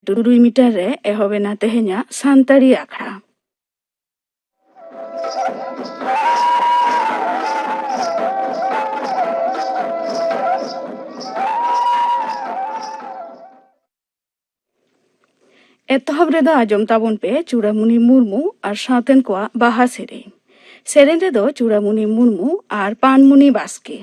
तुरुई metre रे एहोबेना तेहेña सानताड़ी आखड़ा। एतहब रेदो आजम ताबन पे चूड़ामुनि मुर्मू और सावतेन कोआ बाहा सेरेñ। सेरेñ रेदो चूड़ामुनि मुर्मू और पानमुनि बास्के।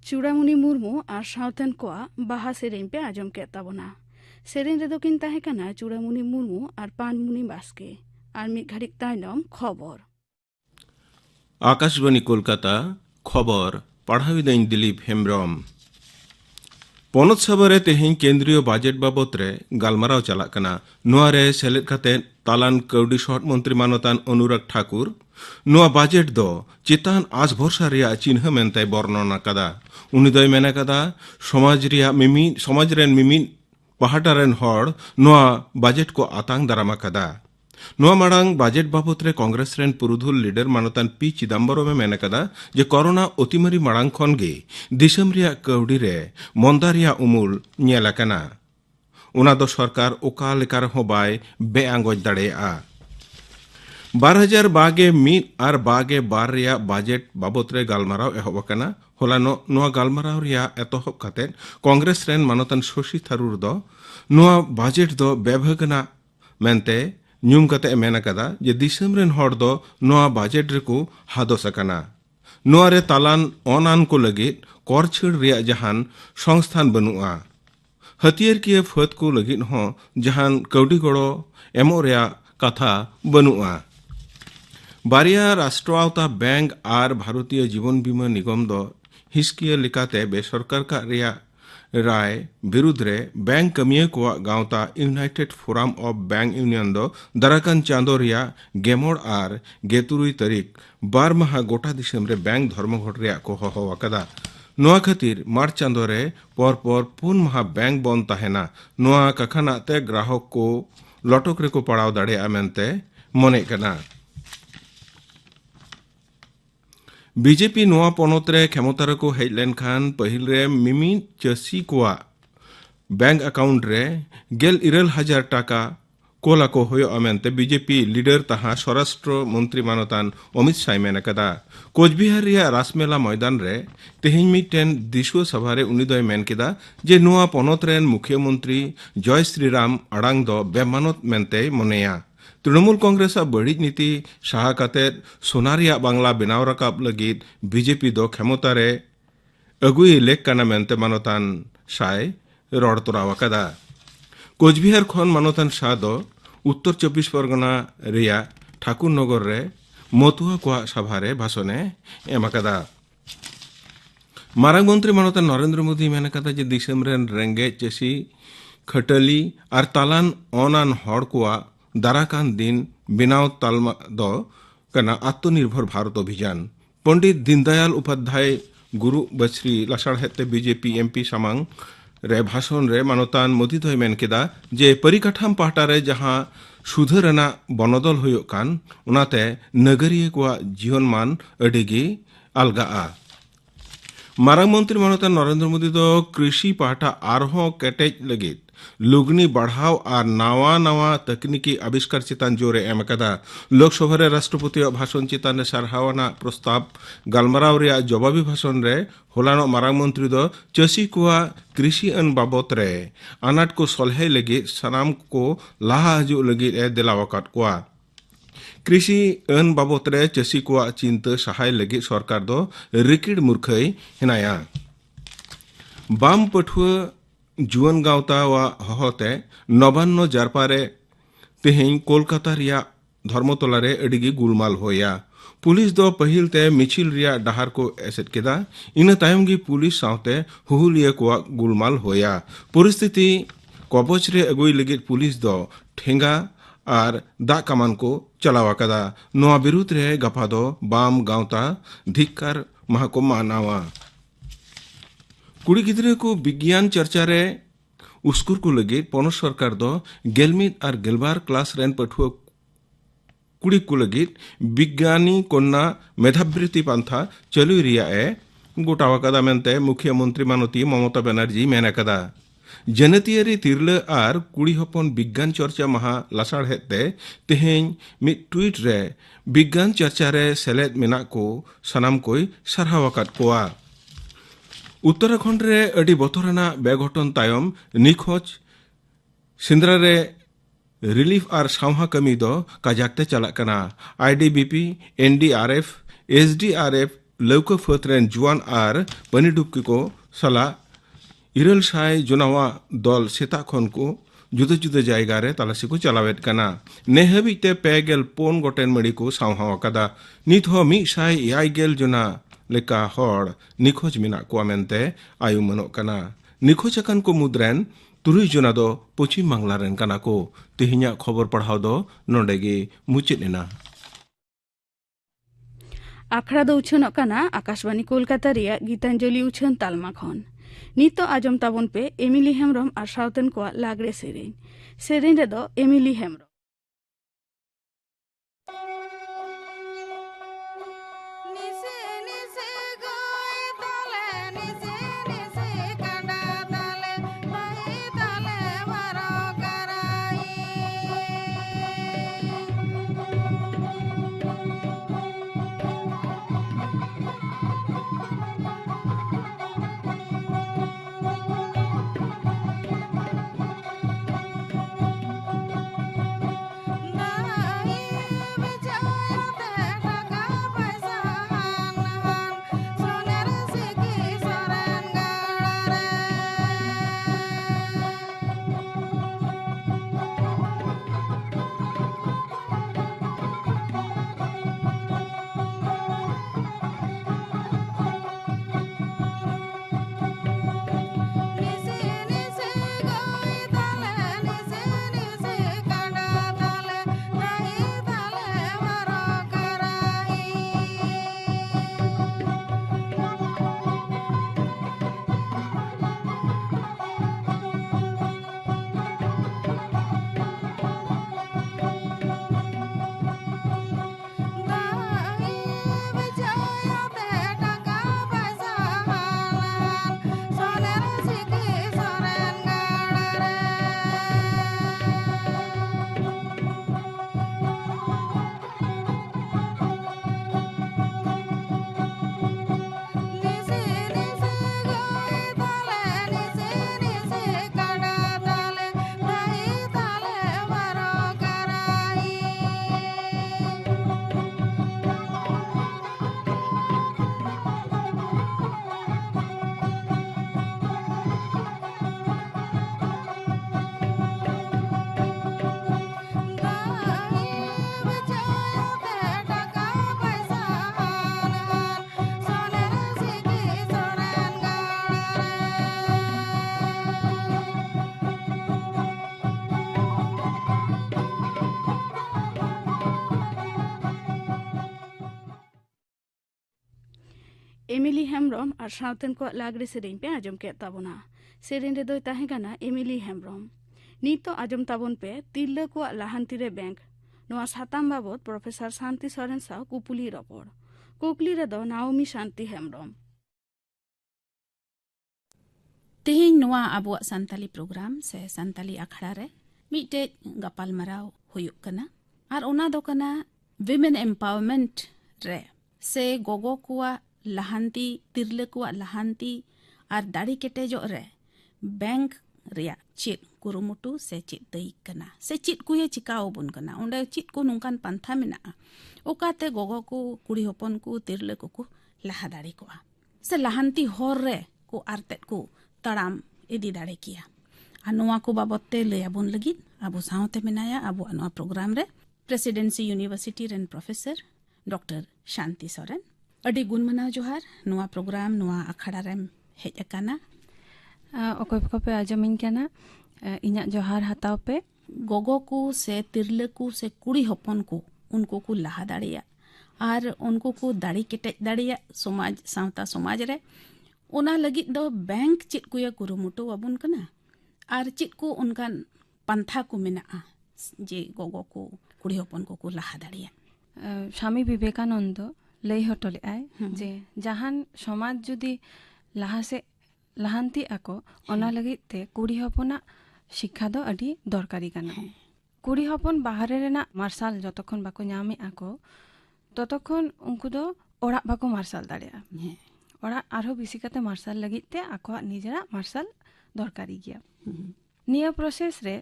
चूड़ामुनि मुर्मू और सावतेन कोआ बाहा सेरेñ पे आजम के ताबोना। सेरेñ रेदो किन ताहेकाना चूड़ामुनि मुर्मू और पानमुनि बास्के। और मिद घड़िक तायनम खबर। आकाशवाणी कोलकाता खबर पढ़ाविदें दिलीप हेम्ब्रम। पनत सभारे तेहेñ केंद्रीय बजेट बाबत रे गालमाराव चालाक कना। नोआ रे सेलेद काते तालान कौडी शहर मंत्री मानतान अनुराग ठाकुर नोआ बजेट दो चितान आज भरसा रिया चिन्ह मेनते बर्णना कदा। उनी दोय मेना कदा समाज रेन मिमी पाहाटा रेन हड़ नोआ बजेट को आतांग दारामा कदा। ᱱᱚᱣᱟ ᱢᱟᱲᱟᱝ ᱵᱟᱡᱮᱴ ᱵᱟᱵᱚᱫ ᱨᱮ ᱠᱚᱝᱜᱨᱮᱥ ᱨᱮᱱ ᱯᱩᱨᱩᱫᱷᱩᱞ ᱞᱤᱰᱟᱨ ᱢᱟᱱᱚᱛᱟᱱ ᱯᱤ ᱪᱤᱫᱟম্ᱵरᱢ ᱮ ᱢᱮᱱ ᱟᱠᱟᱫᱟ ᱡᱮ ᱠᱚᱨᱳᱱᱟ ᱚᱛᱤᱢᱟᱨᱤ ᱢᱟᱲᱟᱝ ᱠᱷᱚᱱ ᱜᱮ ᱫᱤᱥᱚᱢ ᱨᱮᱭᱟᱜ ᱠᱟᱹᱣᱰᱤ ᱨᱮ ᱢᱚᱱᱫᱟ ᱨᱮᱭᱟᱜ ᱩᱢᱩᱞ ᱧᱮᱞ ᱟᱠᱟᱱᱟ। ᱚᱱᱟ ᱫᱚ ᱥᱚᱨᱠᱟর ᱚᱠᱟ ᱞᱮᱠᱟ ᱨᱮᱦᱚᱸ ᱵᱟᱭ ᱵᱮᱼᱟᱸᱜᱚᱪ ᱫᱟᱲᱮᱭᱟᱜᱼᱟ। 2021 ᱟᱨ 22 ᱨᱮᱭᱟᱜ ᱵᱟᱡᱮᱴ ᱵᱟᱵᱚᱫ ᱨᱮ ᱜᱟᱞᱢᱟᱨᱟᱣ ᱮᱦᱚᱵ ᱟᱠᱟᱱᱟ। ᱦᱚᱞᱟᱱᱚᱜ ᱱᱚᱣᱟ ᱜᱟᱞᱢᱟᱨᱟᱣ ᱨᱮᱭᱟᱜ ᱮᱛᱚᱦᱚᱵ ᱠᱟᱛᱮ ᱠᱚᱝᱜᱨᱮᱥ ᱨᱮᱱ ᱢᱟᱱᱚᱛᱟᱱ ᱥᱚᱥᱤ ᱛᱷᱟᱨᱩᱨ ᱫᱚ ᱱᱚᱣᱟ ᱵᱟᱡᱮᱴ ᱫᱚ ᱵᱮᱵᱷᱟᱜᱟᱱᱟ ᱢᱮᱱᱛᱮ ᱧᱩᱢ ᱠᱟᱛᱮ ᱮ ᱢᱮᱱ ᱟᱠᱟᱫᱟ ᱡᱮ ᱫᱤᱥᱚᱢ ᱨᱮᱱ ᱦᱚᱲ ᱫᱚ ᱱᱚᱣᱟ ᱵᱟᱡᱮᱴ ᱨᱮᱠᱚ ᱦᱟᱫᱚᱥ ᱟᱠᱟᱱᱟ। ᱱᱚᱣᱟ ᱨᱮ ᱛᱟᱞᱟᱱ ᱚᱱᱟᱱ ᱠᱚ ᱞᱟᱹᱜᱤᱫ ᱠᱚᱨ ᱪᱷᱟᱹᱲ ᱨᱮᱭᱟᱜ ᱡᱟᱦᱟᱱ ᱥᱚᱝᱥᱛᱷᱟᱱ ᱵᱟᱹᱱᱩᱜᱼᱟ। ᱦᱟᱹᱛᱭᱟᱹᱨ ᱠᱤᱭᱟᱹ ᱯᱷᱟᱹᱫ ᱠᱚ ᱞᱟᱹᱜᱤᱫ ᱦᱚᱸ ᱡᱟᱦᱟᱱ ᱠᱟᱹᱣᱰᱤ ᱜᱚᱲᱚ ᱮᱢᱚᱜ ᱨᱮᱭᱟᱜ ᱠᱟᱛᱷᱟ ᱵᱟᱹᱱᱩᱜᱼᱟ। बारिया राष्ट्रआवता बैंक और भारतीय जीवन बीमा निगम दो हिस्किया लिकाते बेसरकार का रिया राय विरुद्ध रे बैंक कमिया को गांवता united forum of bank union दो दराकन चांदो रिया गेमोड़ और गेतुरुई तारीख 12 माह गोटा दिसम रे बैंक धर्मघट रिया को हो वकदा नोआ खातिर मार्च चांदो रे पर 4 माह बैंक बंद तहेना नोआ कखना ते ग्राहक को लटक रे को पड़ाव दाड़े आमेंते मने कना। बीजेपी नोआ पनत रे क्षमता को हेज लेनखान पहिल रे मिमी चासी को बैंक अकाउंट रे 11,000 टाका कोला को होयो अमेंते बीजेपी लीडर तहा स्वराष्ट्र मंत्री मानतान अमित शाह मेन कदा। कोचबिहार रिया रासमेला मैदान रे तेहिं मिटेन दिशुआ सभा रे उनी दोय मेन केदा जे नोआ पनत रेन मुख्यमंत्री जय श्रीराम अड़ांग दो बेमानत मेनते मनेया। तृणमूल कांग्रेस बड़ी नीति साहा काते सोनारिया बांग्ला बनाव रकाब लगित बीजेपी दो क्षमता रे अगुई लेख काना मेनते मानतान साय रड़ तोरावकादा। कोचबिहार खन मानतान शाह दो उत्तर 24 परगना रिया ठाकुर नगर रे मथुआ को सभा रे भाषणे एमाकादा। मारांग मंत्री मानतान नरेंद्र मोदी मेन कदा जे दिसम रेन रेंगे चेसी खटली और तालान ओनान हड़ को दाराकान दिन बिनाव तालमा दो कना आत्मनिर्भर भारत अभियान पंडित दीनदयाल उपाध्याय गुरु बछरी लासाड़हेते बीजेपी एमपी सामांग रे भाषण रे मानतान मोदी दोय मेन केदा जे परिकाठाम पाहटा रे जहां सुधरना बनदल हुयो कान उनाते नगरीय को जीवन मान अडिगी अलगाआ। मारांग मंत्री मानतान नरेंद्र मोदी दो कृषि पाहटा आरहों केटेज लगित लुगनी बढ़ाव और नावा नावा तकनीकी आविष्कार चितान जोरे एम कदा। लोकसभा रे राष्ट्रपति भाषण चितान रे सारहावना प्रस्ताव गालमाराव रे जवाबी भाषण रे होलानो मारांग मंत्री दो चासी को कृषि अन बाबत रे अनाट को सलहे लगी सनाम को लाहा हजू लगी ए दिलावकात को कृषि अन बाबत रे चासी को चिंता सहाय लगी सरकार दो रिकिड मूर्खई हिनाया। बाम पठुआ जुवन गावता व हहते नबान्न जारपारे तेहें कोलकाता रिया धर्मतला रे अडिगी गुलमाल होया। पुलिस दो पहिल ते मिचिल रिया डहार को एसेट केदा इन तायम गी पुलिस सावते हुहुलिया को गुलमाल होया। परिस्थिति कबच रे अगुई लगित पुलिस दो ठेंगा और दा कमान को चलावा कदा। नोआ विरुद्ध रे गपा दो बाम गावता धिक्कार महाको मानावा। कुड़ी गिद्रे को विज्ञान चर्चा रे उस्कुर को लगे पनत सरकार दो गेलमित और गेलबार क्लास रेन पठुआ कुड़ी को लगे विज्ञानी कन्या मेधावृत्ति पंथा चलु रिया ए गोटावा कदा मेनते मुख्यमंत्री मानती ममता बनर्जी मेन कदा। जनतियारी तिरले और कुड़ी हपन विज्ञान चर्चा महा लासाड़ हेते तेहें मिट ट्वीट रे विज्ञान चर्चा रे सेलेद मेना को सनाम कोई सरहावाकात कोआ। उत्तराखंड रे अडी बतरना बेघटन तायम निखोज सिंद्रा रे रिलीफ और सावहा कमी दो काजाकते चलाक कना। आईडीबीपी एनडीआरएफ एसडीआरएफ लौका फत रेन जुआन और पनीडुबकी को सला इरल साय जुनावा दल सेता खन को जुदा जुदा जायगा रे तलाशी को चलावेत कना। ने हबिते पेगेल पोन गोटेन मड़ी को सावहा कदा। नित हो 100 जुना लेका हड़ निखोज मिना को मेनते आयु मनोग कना। निखोज अकन को मुद्रेन 3 जुना दो पश्चिम बांग्ला रेन कना को। तेहिया खबर पढ़ाव दो नोडेगे मुचित एना। आखड़ा दो उछन कना आकाशवाणी कोलकाता रिया गीतांजलि उछन तालमा खन। नितो आजम ताबन पे एमिली हेमरम और साउथन को लागड़े सेरेन रे दो एमिली हेमरम। एमिली हेम्ब्रम और सावतेन को लागरे सेरें पे आजम के ताबोना सेरें रे दोय ताहे काना एमिली हेम्ब्रम नितो आजम ताबोन पे तिल्ला को लाहांती रे बैंक नोआ साताम बाबत प्रोफेसर शांति सोरेन साव कुपुली रपड़ कुकली रे दो नाओमी शांति हेम्ब्रम तेहें नोआ आबो संताली प्रोग्राम से संताली अखड़ा रे मिटे गपाल मराव हुयुक कना और ओना दो कना विमेन एम्पावरमेंट रे से गोगो कुआ लहांती तिरले कुआ लहांती और दाड़ी केटेजो रे बैंक रिया चेत कुरुमुटु से चेत दई कना से चेत कुये चिकाओ बुन कना ओंडे चेत को नुंकान पंथा मेना ओकाते गोगो को कुड़ी होपन को तिरले को लहा दाड़ी कुआ से लहांती होर रे को आरतेत को तड़ाम इदी दाड़े किया अनुआ को बाबते ले अबुन लगी अबु सावते मेनाया अबु अनुआ प्रोग्राम रे प्रेसिडेंसी यूनिवर्सिटी रेन प्रोफेसर डॉक्टर शांति सोरेन अडी गुण मना जोहार नुआ प्रोग्राम नुआ अखड़ा रेम हेज अकाना ओकोय पे आजमिन कना इन्या जोहार हताव पे गोगो को से तिरले को से कुड़ी होपन को उनको को लहा दाड़िया और उनको को दाड़ी केटेज दाड़िया समाज सावता समाज रे ओना लगी दो बैंक चित को या कुरुमुटु अबुन कना और चित को उनकान पंथा को मेना जे गोगो को कुड़ी होपन को लहा दाड़िया स्वामी विवेकानंद लई हटले आय जे जहान समाज जुदी लहा से लहांती आको ओना लगी ते कुड़ी होपना शिक्षा दो अडी दरकारी काना कुड़ी होपन बाहरे रेना मार्शल जतखन बाको ᱧᱟᱢᱮ आको ततखन उनको दो ओड़ा बाको मार्शल दाड़िया ओड़ा आरो बेसी काते मार्शल लगी ते आको निजेरा मार्शल दरकारी गिया निया प्रोसेस रे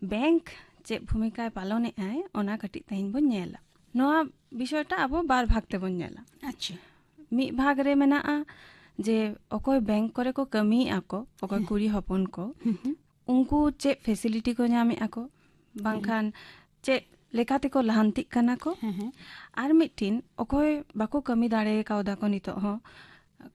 बैंक चे भूमिका पालने आय ओना कटी तहिन बन नेला नोआ विषयटा अब बार भाग ते बन नेला अच्छा मी भाग रे मेना जे ओकोय बैंक करे को कमी आको ओकोय कुड़ी होपन को उनको चे फैसिलिटी को ᱧᱟᱢᱮ आको बांखान चे लेकाते को लहांती कना को आर मिटिन ओकोय बाको कमी दाड़े काउदा को नितो हो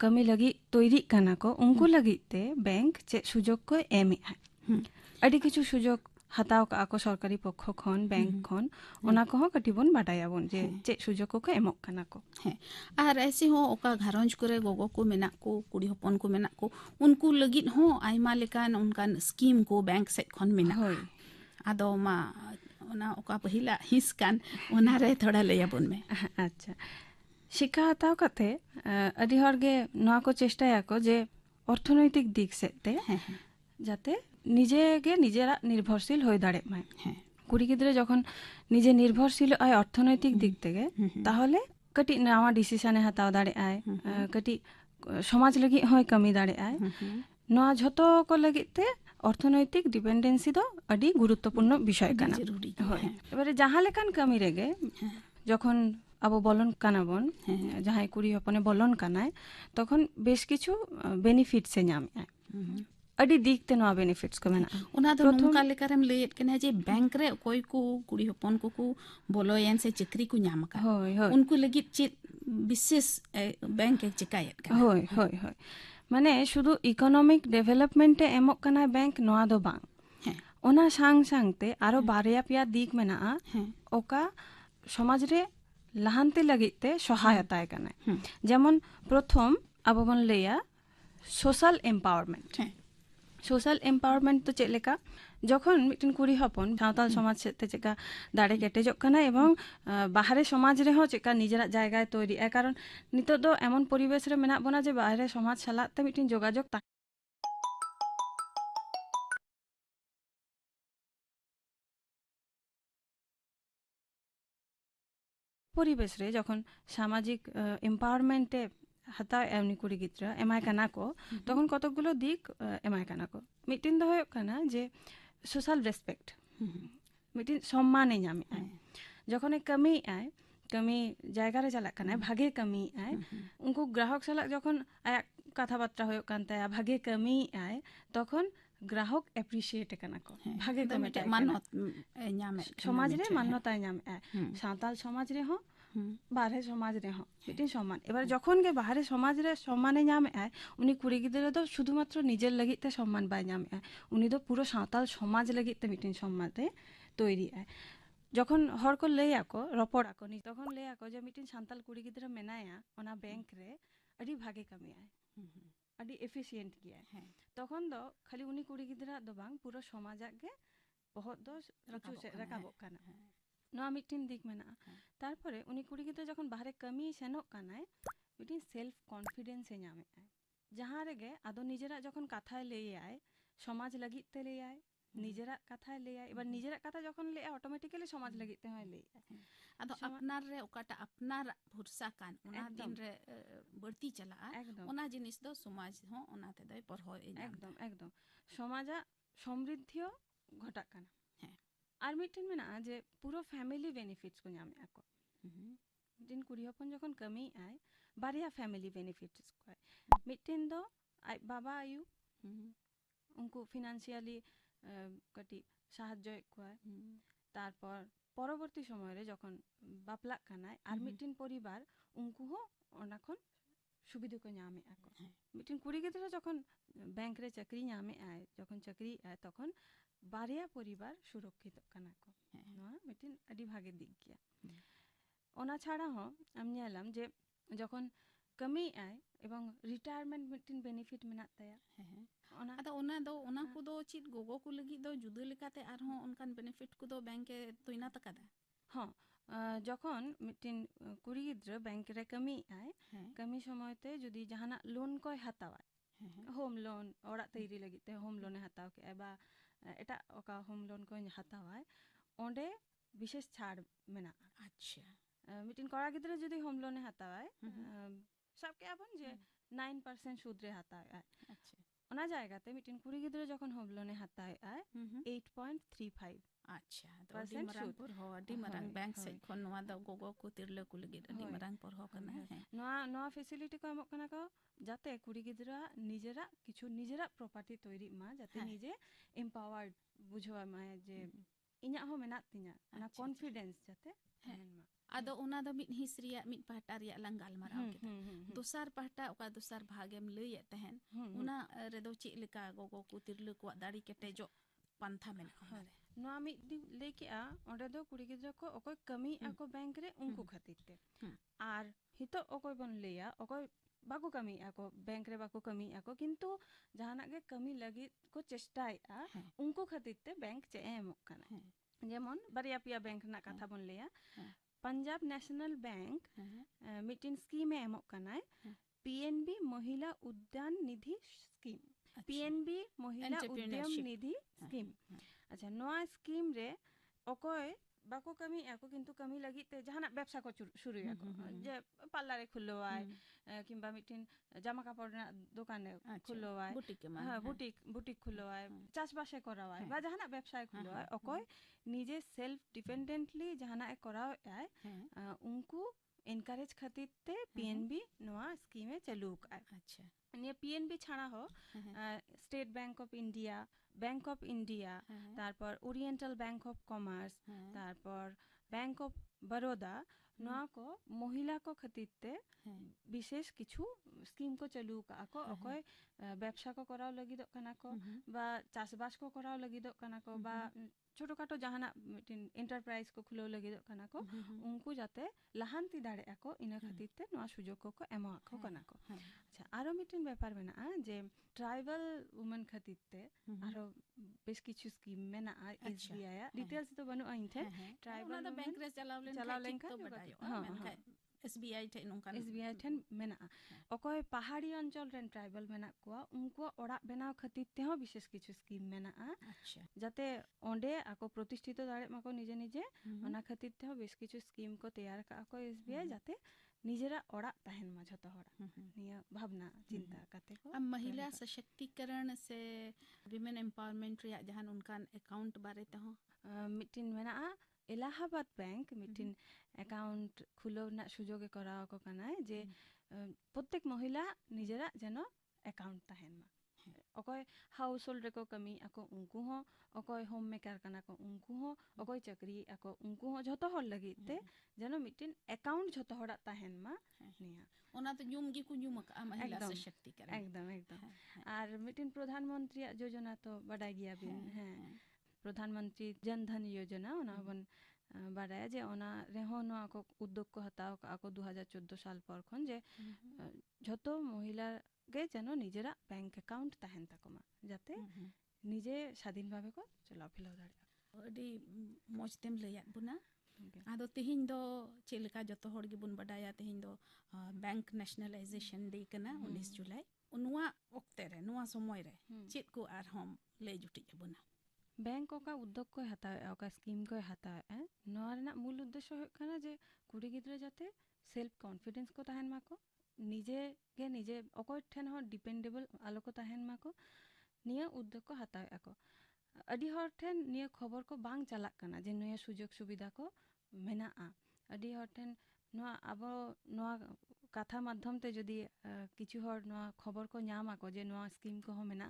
कमी लगी तैरी कना को उनको लगी ते बैंक चे सुजोग को एमे है अडी किछु सुजोग हताव का आको सरकारी पक्ष खन बैंक खन ओना को कटिबन बाडायाबन जे चे सुजोग को एमक कना को है और ऐसे हो ओका घरंज करे गोगो को मेना को कुड़ी होपन को मेना को उनको लगित हो आइमा लेकान उनकान स्कीम को बैंक से खन मेना होय आदो मा ओना ओका पहिला हिस कान ओना रे थोड़ा लेयाबन में अच्छा শিক্ষা হাতাও কাতে আদি হরগে নয়া কো চেষ্টায়াকো যে অর্থনৈতিক দিক সেতে যাতে নিজেকে নিজেরা নির্ভরশীল হয়ে দাঁড়ে মায় কুড়ি গিদ্রে যখন নিজে নির্ভরশীল হয় অর্থনৈতিক দিক থেকে তাহলে কাটি নাওয়া ডিসিশনে হাতাও দাঁড়ে আয় কাটি সমাজ লাগি হয় কমি দাঁড়ে আয় নয়া ঝতো কো লাগিতে অর্থনৈতিক ডিপেন্ডেন্সি দো আদি গুরুত্বপূর্ণ বিষয় কানা হয় এবারে জাহা লেখান কামি রেগে যখন আবো বলন কানাবন যাহাই কুড়ি হপনে বলন কানায় তখন বেশ কিছু বেনিফিটস এ ᱧᱟᱢ আয় আদি দিকতে নয়া বেনিফিটস কো মেনা ᱚᱱᱟ ᱫᱚ ᱱᱚᱝᱠᱟ ᱞᱮᱠᱟᱨᱮᱢ ᱞᱟᱹᱭᱮᱫ ᱠᱟᱱᱟ ᱡᱮ ᱵᱮᱝᱠ ᱨᱮ ᱚᱠᱚᱭ ᱠᱚ ᱠᱩᱲᱤ ᱦᱚᱯᱚᱱ ᱠᱚᱠᱚ ᱵᱚᱞᱚᱭᱮᱱ ᱥᱮ ᱪᱟᱹᱠᱨᱤ ᱠᱚ ᱧᱟᱢ ᱟᱠᱟᱫ ᱦᱳᱭ ᱦᱳᱭ ᱩᱱᱠᱩ ᱞᱟᱹᱜᱤᱫ ᱪᱮᱫ বিশেষ ব্যাংক এ চিকায়েত ᱠᱟᱱᱟ ᱦᱳᱭ ᱦᱳᱭ ᱦᱳᱭ মানে শুধু ইকোনমিক ডেভেলপমেন্টে এমক কানা ব্যাংক নোয়া দো বাং ওনা সাং সাংতে আরো বারেয়া পিয়া দিক মেনাআ ওকা সমাজ রে লাহান্তি লাগিতে সহায়তায় কানা যেমন প্রথম আবো বন লেয়া সোশ্যাল এম্পাওয়ারমেন্ট সোশ্যাল এম্পাওয়ারমেন্ট তো চেদ লেকা যখন মিটিন কুড়ি হপন সাঁওতাল সমাজ সেতে চেকা দাঁড়ে কেটেজক কানা এবং বাহারে সমাজ রে হো চেকা নিজেরা জায়গায় তৈরি কারণ নিতো দো এমন পরিবেশ রে মেনা বনা যে বাহারে সমাজ সালাতে মিটিন যোগাযোগ পরিবেশ রে যখন সামাজিক এম্পাওয়ারমেন্টে হাতাও এমনি কুড়ি গিদ্রা এমায় কানা কো তখন কতগুলো দিক এমায় কানা কো মিটিন দো হয়ক কানা যে সোশ্যাল রেসপেক্ট মিটিন সম্মানে ᱧᱟᱢᱮ আয় যখন কামি আয় কামি জায়গারে চালাক কানা ভাগে কামি আয় উনকু গ্রাহক সালাক যখন আয়াক কথাবার্তা হয়ক কান তায়া ভাগে কামি আয় তখন গ্রাহক এপ্রিসিয়েট কানা কো ভাগে কামি মানত ᱧᱟᱢᱮ সমাজ রে মান্যতায় ᱧᱟᱢ আয় সাঁওতাল সমাজ রে হো বাহারে সমাজ রে হো মিটিন সম্মান এবার যখন গে বাহারে সমাজ রে সম্মানে ᱧামে আয় উনি কুড়ি গিদ্রে দো শুধুমাত্র নিজের লাগিতে সম্মান বাই ᱧামে আয় উনি দো পুরো সাঁওতাল সমাজ লাগিতে মিটিন সম্মানে তৈরি আয় যখন হর কো লেই আকো রপড় আকো নি তখন লেই আকো যে মিটিন সাঁওতাল কুড়ি গিদ্রে মেনায়া ওনা ব্যাংক রে আদি ভাগে কামি আয় আদি এফিসিয়েন্ট গিয়া তখন দো খালি উনি কুড়ি গিদ্রা দো বাং পুরো সমাজাক গে বহুত দো রাকাবক কানা নয়া মিটিন দিক মেনা তারপরে উনি কুড়ি গিদ্রা যখন বাহারে কামি সেনক কানায় মিটিন সেলফ কনফিডেন্স এ ᱧামে আয় যাহা রেগে আদো নিজেরা যখন কথায় লেই আয় সমাজ লাগিতে লেই আয় নিজেরা কথায় লেই আয় এবার নিজেরা কথা যখন লেই অটোমেটিক্যালি সমাজ লাগিতে হয় লেই ᱟᱫᱚ ᱟᱯᱱᱟᱨ ᱨᱮ ᱚᱠᱟᱴᱟᱜ ᱟᱯᱱᱟর ᱵᱷᱚᱨᱥᱟ ᱠᱟᱱ ᱚᱱᱟ ᱫᱤᱱ ᱨᱮ ᱵᱟᱹᱲᱛᱤ ᱪᱟᱞᱟᱜᱼᱟ ᱚᱱᱟ ᱡᱤᱱᱤᱥ ᱫᱚ ᱥᱚᱢᱟᱡᱽ ᱦᱚᱸ ᱚᱱᱟ ᱛᱮᱫᱚᱭ ᱯᱚᱨᱦᱚᱭ একদম একদম সমাজা সমৃদ্ধিও ঘটাক কানা আর মিটিন মেনা যে পুরো ফ্যামিলি বেনিফিটস কো ᱧামে আকো মিটিন কুড়ি হপন যখন কামি আয় বারিয়া ফ্যামিলি বেনিফিটস কয় মিটিন দো আই বাবা আয়ু উনকু ফিনান্সিয়ালি কাটি সাহায্য কয় তারপর পরবর্তী সময়ে যখন বাপলাক কানায় আর মিটিন পরিবার উনকু হো অনাখন সুবিধা কো ᱧামে আকো মিটিন কুড়ি গিদ্রা যখন ব্যাংক রে চাকরি ᱧামে আয় যখন চাকরি আয় তখন বারিয়া পরিবার সুরক্ষিত কানা কো নয়া মিটিন আদি ভাগে দিক গিয়া ওনা ছাড়া হো আমি ᱧᱮᱞᱟম যে যখন কামি আয় এবং রিটায়ারমেন্ট মিটিন বেনিফিট মেনা তায়া ᱟᱫᱚ ᱚᱱᱟ ᱫᱚ ᱚᱱᱟ ᱠᱚᱫᱚ ᱪᱮᱫ ᱜᱚᱜᱚ ᱠᱚ ᱞᱟᱹᱜᱤᱫ ᱫᱚ ᱡᱩᱫᱟᱹ ᱞᱮᱠᱟᱛᱮ ᱟᱨᱦᱚᱸ ᱚᱱᱠᱟᱱ ᱵᱮনিফᱤᱴ ᱠᱚᱫᱚ ᱵᱮᱝᱠ ᱮ ᱛᱚᱭᱱᱟᱛ ᱟᱠᱟᱫᱟ হ্যাঁ যখন মিটিন কুড়ি গিদ্রা ব্যাংক রে কামি আয় কামি সময়তে যদি জাহানা লোন কয় হাতাওয়ায় হোম লোন ওড়াক তৈরি লাগিতে হোম লোনে হাতাও কে বা এটা ওকা হোম লোন কয় হাতাওয়ায় ওঁডে বিশেষ ছাড় মেনা আচ্ছা মিটিন কড়া গিদ্রা যদি হোম লোনে হাতাওয়ায় সবকে আপন যে 9% সুদ রে হাতায় আচ্ছা ওনা জায়গাতে মিটিন কুড়ি গিদ্রা যখন হোম লোনে হাতায় 8.35 আচ্ছা তো আᱹᱰᱤ ᱢᱟᱨᱟᱝ ᱯᱚᱨᱦᱚ ᱟᱹᱰᱤ ᱢᱟᱨᱟᱝ ᱵᱮᱝᱠ ᱥᱮᱫ ᱠᱷᱚᱱ ᱱᱚᱣᱟ ᱫᱚ ᱜᱚᱜᱚ ᱠᱚ ᱛᱤᱨᱞᱟᱹ ᱠᱚ ᱞᱟᱹᱜᱤᱫ ᱟᱹᱰᱤ ᱢᱟᱨᱟᱝ ᱯᱚᱨᱦᱚ ᱠᱟᱱᱟ নয়া ফেসিলিটি কো এমক কানা কো যাতে কুড়ি গিদ্রা নিজেরা কিছু নিজেরা প্রপার্টি তৈরি মা যাতে নিজে এম্পাওয়ার্ড বুঝবা মা যে ইñা হো মেনা তিñা না কনফিডেন্স যাতে মা ᱟᱫᱚ ᱚᱱᱟ ᱫᱚ ᱢᱤᱫ ᱦᱤᱸᱥ ᱨᱮᱭᱟᱜ ᱢᱤᱫ ᱯᱟᱦᱴᱟ ᱨᱮᱭᱟᱜ ᱞᱟᱝ ᱜᱟᱞᱢᱟᱨᱟᱣ ᱠᱮᱫᱟ ᱫᱚᱥᱟᱨ ᱯᱟᱦᱴᱟ ᱚᱠᱟ ᱫᱚᱥᱟᱨ ᱵᱷᱟᱜᱮᱢ ᱞᱟᱹᱭᱮᱫ ᱛᱟᱦᱮᱱ ᱚᱱᱟ ᱨᱮᱫᱚ ᱪᱮᱫ ᱞᱮᱠᱟ ᱜᱚᱜᱚ ᱠᱚ ᱛᱤᱨᱞᱟᱹ ᱠᱚᱣᱟᱜ ᱫᱟᱲᱮ ᱠᱮᱴᱮᱡᱚᱜ ᱯᱟᱱᱛᱷᱟ ᱢᱮᱱᱟᱜᱼᱟ ᱚᱱᱟᱨᱮ নয়া মিট লেই কেআ ওঁডে দো কুড়ি গিদ্রা কো অকয় কামি আকো ব্যাংক রে উনকু খাতির তে আর হিতো অকয় বন লেয়া অকয় বাকো কামি আকো ব্যাংক রে বাকো কামি আকো কিন্তু জাহানাক গে কামি লাগি কো চেষ্টায় উনকু খাতির তে ব্যাংক চে এমক কানা যেমন বারিয়া পিয়া ব্যাংক না কথা বন লেয়া पंजाब नेशनल बैंक मिटिन स्कीम ए एमोक कनाय पीएनबी महिला उद्यान निधि स्कीम पीएनबी महिला उद्यम Entrepreneurship. निधि स्कीम अच्छा नोआ स्कीम रे अकोय बाको कमी आको किंतु कमी लगी ते जहाना व्यवसा को शुरू याको जे पार्लर रे खुलवाय किंबा मिटिन जामा कापड़ ना दुकान खुलवाय बुटीक के मान, हाँ बुटीक खुलवाय चाषबासे करावाय बा जहाना व्यवसाय खुलवाय अकोय निजे सेल्फ डिपेंडेंटली जहाना ए कराव आय उनको एनकरेज खातिर ते पीएनबी नोआ स्कीमे चालू का अच्छा निये पीएनबी छाड़ा हो स्टेट बैंक ऑफ इंडिया तारपर ओरिएंटल बैंक ऑफ कॉमर्स तारपर बैंक ऑफ बड़ौदा नोआ को महिला को खातिर विशेष किछु स्कीम को चालू का को अकोय व्यवसा को कराव लगी दो कना को बा चाषबास को कराव लगी दो कना को बा छोटो काटो जहाना एंटरप्राइज को खुलो लगी दो कना को उनको जाते लहानती दाड़े को इना खातिर ते नोआ सुजोग को एमो को कना को अच्छा आरो मिटिन व्यापार मेना जे ट्राइबल वुमेन खातिर ते आरो बेस किछु स्कीम मेना एसबीआई डिटेल्स तो बनु आइनथे ट्राइबल बैंक रे चलाव लेन तो बडायो मेनखाय एसबीआई ठे नोंकान एसबीआई ठेन मेना अकोय पहाड़ी अंचल रेन ट्राइबल मेना को उनको ओड़ा बनाव खातिर ते हो विशेष किछु स्कीम मेना अच्छा जाते ओंडे आको प्रतिष्ठित दाड़े माको निजे निजे ओना खातिर ते हो बेस किछु स्कीम को तैयार का को एसबीआई जाते निजेरा ओड़ा तहन मा झतो होड़ा निया भावना चिंता काते को अब महिला सशक्तिकरण से विमेन एम्पावरमेंट रे जहान उनकान अकाउंट बारे ते हो मिटिन मेना इलाहाबाद बैंक मिटिन अकाउंट खुलो ना सुजोगे कराव को कनाय जे प्रत्येक महिला निजेरा जनो अकाउंट तहन मा अकोय हाउस होल्ड को कमी आको उनको हो अकोय होम मेकर कना को उनको हो अकोय चक्री आको उनको हो झतो हर लगी ते जनो मिटिन अकाउंट झतो हड़ा तहन मा निया ओना तो यूम गी को यूम का महिला सशक्तिकरण एकदम और मिटिन प्रधानमंत्री योजना तो बड़ा गया बिन है प्रधानमंत्री जन धन योजना ओना बन बाराया जे ओना रेहो नो आको उद्योग को हताव आको 2014 साल पर खन जे झतो महिला गे जनो निजेरा बैंक अकाउंट तहन तकमा जाते निजे स्वाधीन भावे को चलाव फिलाव दाड़े अडी मोजतेम लयात बुना आदो तेहिन दो चेलका जतो होड़ गे बुन बडाया तेहिन दो बैंक नेशनलाइजेशन डे कना 19 जुलाई नुआ ओक्ते रे नुआ समय रे चेत को आर हम ले जुटी बुना बैंक का उद्योग को हताव का स्कीम को हताव नोआ रेना मूल उद्देश्य हो कना जे कुड़ी गिद्रे जाते सेल्फ कॉन्फिडेंस को तहन माको निजे अकोय ठेन हो डिपेंडेबल आलो को तहन माको निया उद्योग को हताव आको अडी हर ठेन निया खबर को बांग चलाक कना जे नया सुजोग सुविधा को मेना अडी हर ठेन नोआ आबो नोआ कथा माध्यम ते जदि किछु हर नोआ खबर को नाम आको जे नोआ स्कीम को हो मेना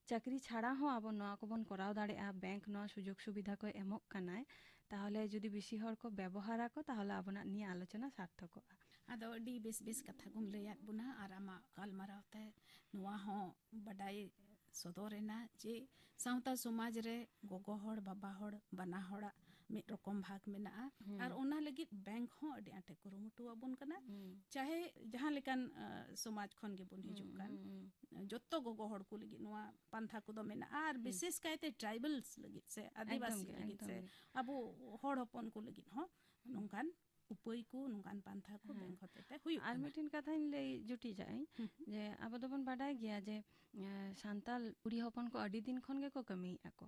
चाकरी छाड़ा हो आबो नोआ को बन कराव दाड़े बैंक नोआ सुजोग सुविधा को एमोक कनाय ताहले जदि बेसी हर को व्यवहार को ताहले आबोना नि आलोचना सार्थक आदो अडी बेस कथा गुम लयात बुना आरामा गालमारावते नोआ हो बडाई सदोरेना जे सावता समाज रे गोगो हड़ बाबा हड़ बना हड़ा मिद रकम भाग मेना और ओना लगी बैंक हो अडी आटे कुरुमुटु अबन कना चाहे जहां लेकान समाज खन गे बुन हिजु कान जत्तो गोगो हड़ को लगी नोआ पंथा को दो मेना और विशेष कायते ट्राइबल्स लगी से आदिवासी लगी से अबो हड़ हपन को लगी हो नोंकान उपाय को नुकान पांथा को बैंक होते ते हुई आर मिटिन कथा ले जुटी जाय जे अब दोबन बाडाय गया जे सांताल उड़ी हपन को अडी दिन खन गे को कमी आको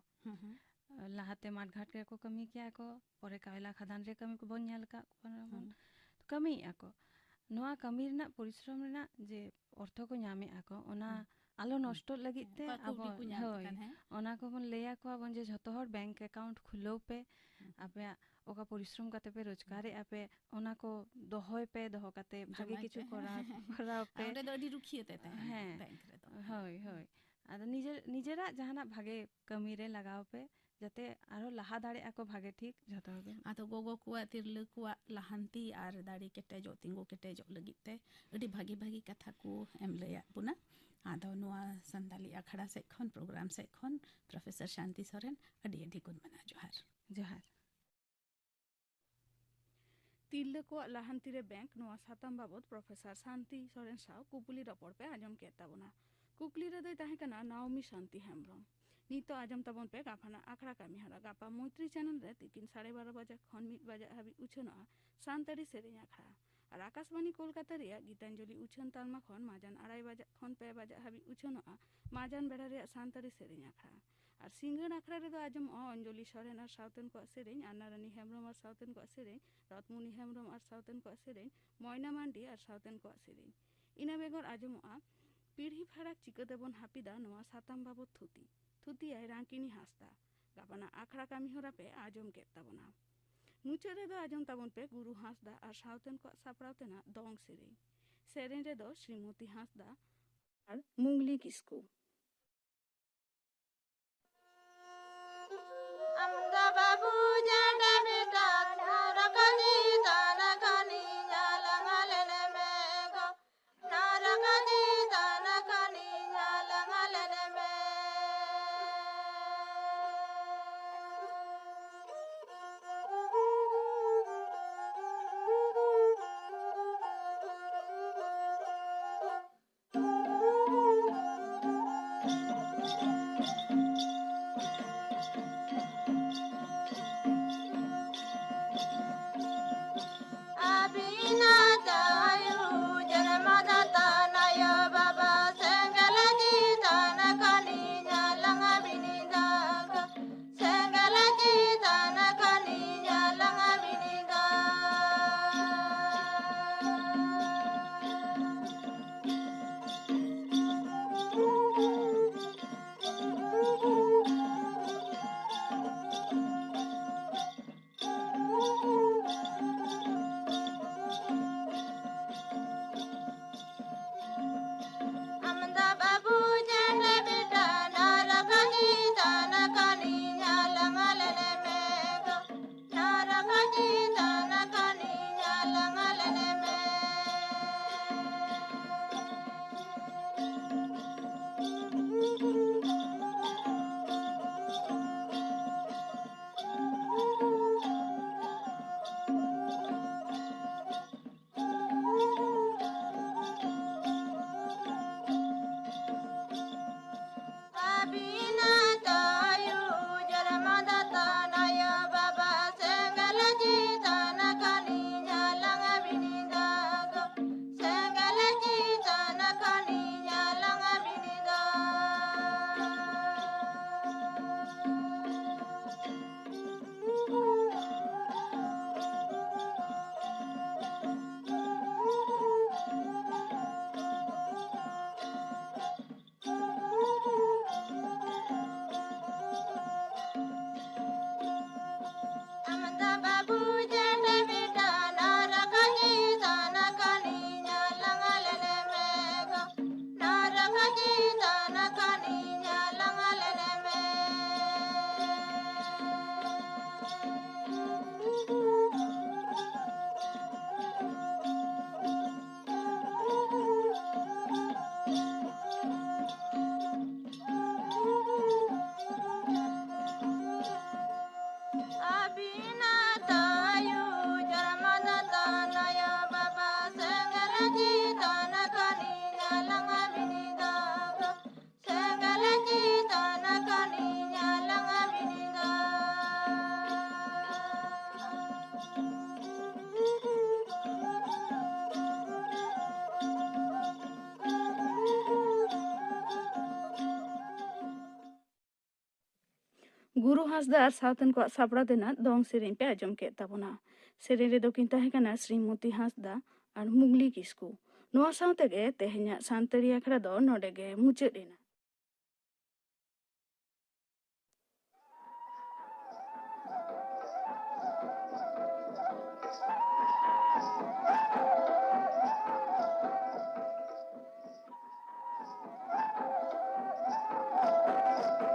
लाहाते माठ घाट के को कमी क्या को परे कायला खदान रे कमी को बन्याल का तो कमी आको नोआ कमी रेना परिश्रम रेना जे अर्थ को ᱧᱟᱢे आको ओना आलो नष्ट लगित ते अब ओना को बन लेया को बन जे झतो हर बैंक अकाउंट खुलो पे आपे ओका परिश्रम काते पे रोजगारे आपे ओना को दोहय पे दोह काते भागे किछु करा पे ओरे दडी रुखियते ते बैंक रे तो होय आदा निजेरा जहाना भागे कमी रे लगाव पे जाते आरो लाहा दाड़े आको भागे ठीक झतो गे आतो गोगो कुआ तिरले कुआ लहांती आर दाड़ी केटे जो तिंगो केटे जो लगिते अडी भागी कथा को एम लया पुना आदो नोआ संताली अखड़ा से खन प्रोग्राम से खन प्रोफेसर शांति सोरेन अडी गुण मना जोहार तिरले को लहांती रे बैंक नोआ साताम बाबद प्रोफेसर शांति सोरेन साव कुपुली रपड़ पे आजम के ताबना कुकली रे दई ताहे कना नाओमी शांति हेम्ब्रम ᱱᱤᱛᱚᱜ ᱟᱸᱡᱚᱢ ᱛᱟᱵᱚᱱ ᱯᱮ ᱜᱟᱯᱟᱱᱟᱜ ᱟᱠᱷᱲᱟ ᱠᱟᱹᱢᱤ ᱦᱚᱨᱟ ᱜᱟᱯᱟ ᱢᱚᱭᱛᱨᱤ ᱪᱮᱱᱮᱞ ᱨᱮ ᱛᱤᱠᱤᱱ 12:30 ᱵᱟᱡᱮ ᱠᱷᱚᱱ 1 ᱵᱟᱡᱮ ᱦᱟᱹᱵᱤᱡ ᱩᱪᱷᱟᱹᱱᱚᱜᱼᱟ ᱥᱟᱱᱛᱟᱲᱤ ᱥᱮᱨᱮᱧ ᱟᱠᱷᱲᱟ ᱟᱨ ᱟᱠᱟশᱵᱟণী ᱠᱳᱞᱠᱟতা ᱨᱮᱭᱟᱜ ᱜীᱛᱟᱧᱡᱚᱞᱤ ᱩᱪᱷᱟᱹᱱ ᱛᱟᱞᱢᱟ ᱠᱷᱚᱱ ᱢᱟᱡᱟᱱ 2:30 ᱵᱟᱡᱮ ᱠᱷᱚᱱ 5 ᱵᱟᱡᱮ ᱦᱟᱹᱵᱤᱡ ᱩᱪᱷᱟᱹᱱᱚᱜᱼᱟ ᱢᱟᱡᱟᱱ ᱵᱮᱲᱟ ᱨᱮᱭᱟᱜ ᱥᱟᱱᱛᱟᱲᱤ ᱥᱮᱨᱮᱧ ᱟᱠᱷᱲᱟ ᱟᱨ ᱥᱤᱸᱜᱟᱹᱲ ᱟᱠᱷᱲᱟ ᱨᱮᱫᱚ ᱟᱸᱡᱚᱢᱚᱜᱼᱟ ᱚᱧᱡᱚᱞᱤ ᱥᱚᱨᱮᱱ ᱟᱨ ᱥᱟᱶᱛᱮᱱ ᱠᱚᱣᱟᱜ ᱥᱮᱨᱮᱧ ᱟᱱᱱᱟᱨᱟᱱᱤ ᱦᱮᱢᱵᱨᱚᱢ ᱟᱨ ᱥᱟᱶᱛᱮᱱ ᱠᱚᱣᱟᱜ ᱥᱮᱨᱮᱧ ᱨᱚᱛᱢᱩᱱᱤ ᱦᱮᱢᱵᱨᱚᱢ ᱟᱨ ᱥᱟᱶᱛᱮᱱ ᱠᱚᱣᱟᱜ ᱥᱮᱨᱮᱧ ᱢᱚᱭᱱᱟ ᱢᱟᱱᱰᱤ ᱟᱨ ᱥᱟᱶᱛᱮᱱ ᱠᱚᱣᱟᱜ ᱥᱮᱨᱮᱧ ᱤᱱᱟᱹ ᱵᱮᱜᱚᱨ ᱟᱸᱡᱚᱢᱚᱜᱼᱟ ᱯᱤᱲᱦᱤ ᱯᱷᱟᱨᱟᱠ ᱪᱤᱠᱟᱹᱛᱮᱵᱚᱱ ᱦᱟᱹᱯᱤᱫᱟ ᱱᱚᱣᱟ ᱥᱟᱛᱟᱢ ᱵᱟᱵᱚᱫ ᱛᱷᱩᱛᱤᱭᱟᱭ ᱨᱟᱝᱠᱤᱱᱤ ᱦᱟᱸᱥᱫᱟ ᱜᱟᱯᱟᱱᱟᱜ ᱟᱠᱷᱲᱟ ᱠᱟᱹᱢᱤ ᱦᱚᱨᱟ ᱯᱮ ᱟᱸᱡᱚᱢ ᱠᱮᱫ ᱛᱟᱵᱚᱱᱟ ᱢᱩᱪᱟᱹᱫ ᱨᱮᱫᱚ ᱟᱸᱡᱚᱢ ᱛᱟᱵᱚᱱ ᱯᱮ ᱜᱩᱨᱩ ᱦᱟᱸᱥᱫᱟ ᱟᱨ ᱥᱟᱶᱛᱮᱱ ᱠᱚᱣᱟᱜ ᱥᱟᱯᱲᱟᱣ ᱛᱮᱱᱟᱜ ᱫᱚᱝ ᱥᱮᱨᱮᱧ ᱨᱮᱫᱚ ᱥᱨᱤᱢᱚᱛᱤ ᱦᱟᱸᱥᱫᱟ ᱟᱨ ᱢᱩᱜᱽᱞᱤ ᱠᱤᱥᱠᱩ Amda babu jada beta narakani tanakani nyalangalene mego narakani tanakani nyalangalene me Abina tayu janamada tanaya baba sengalaji tanakani nyalanga binindaga sengalaji tanakani nyalanga binindaga Amda babu jada beta narakani tanakani nyalangalene mego narakani tanakani nyalangalene me Abina tayu jaramada tanaya baba sengalaji tanakani nyalanga binindaga sengalaji tanakani nyalanga binindaga Amda babu jada beta narakani tanakani nyalangalene mego narakani tanakani nyalangalene me Abina tayu jaramada tanaya baba sengalaji tanakani nyalanga binindaga sengalaji tanakani nyalanga binindaga ᱜᱩᱨᱩ ᱦᱟᱸᱥᱫᱟ ᱟᱨ ᱥᱟᱶᱛᱮᱱ ᱠᱚᱣᱟᱜ ᱥᱟᱯᱲᱟᱣ ᱛᱮᱱᱟᱜ ᱫᱚᱝ ᱥᱮᱨᱮᱧ ᱯᱮ ᱟᱸᱡᱚᱢ ᱠᱮᱫ ᱛᱟᱵᱚᱱᱟ ᱥᱮᱨᱮᱧ ᱨᱮᱫᱚ ᱠᱤᱱ ᱛᱟᱦᱮᱸ ᱠᱟᱱᱟ ᱥᱨᱤᱢᱚᱛᱤ ᱦᱟᱸᱥᱫᱟ ᱟᱨ ᱢᱩᱜᱽᱞᱤ ᱠᱤᱥᱠᱩ ᱱᱚᱣᱟ ᱥᱟᱶᱛᱮᱜᱮ ᱛᱮᱦᱮᱧᱟᱜ ᱥᱟᱱᱛᱟᱲᱤ ᱟᱠᱷᱲᱟ ᱫᱚ ᱱᱚᱰᱮ ᱜᱮ ᱢᱩᱪᱟᱹᱫ ᱮᱱᱟ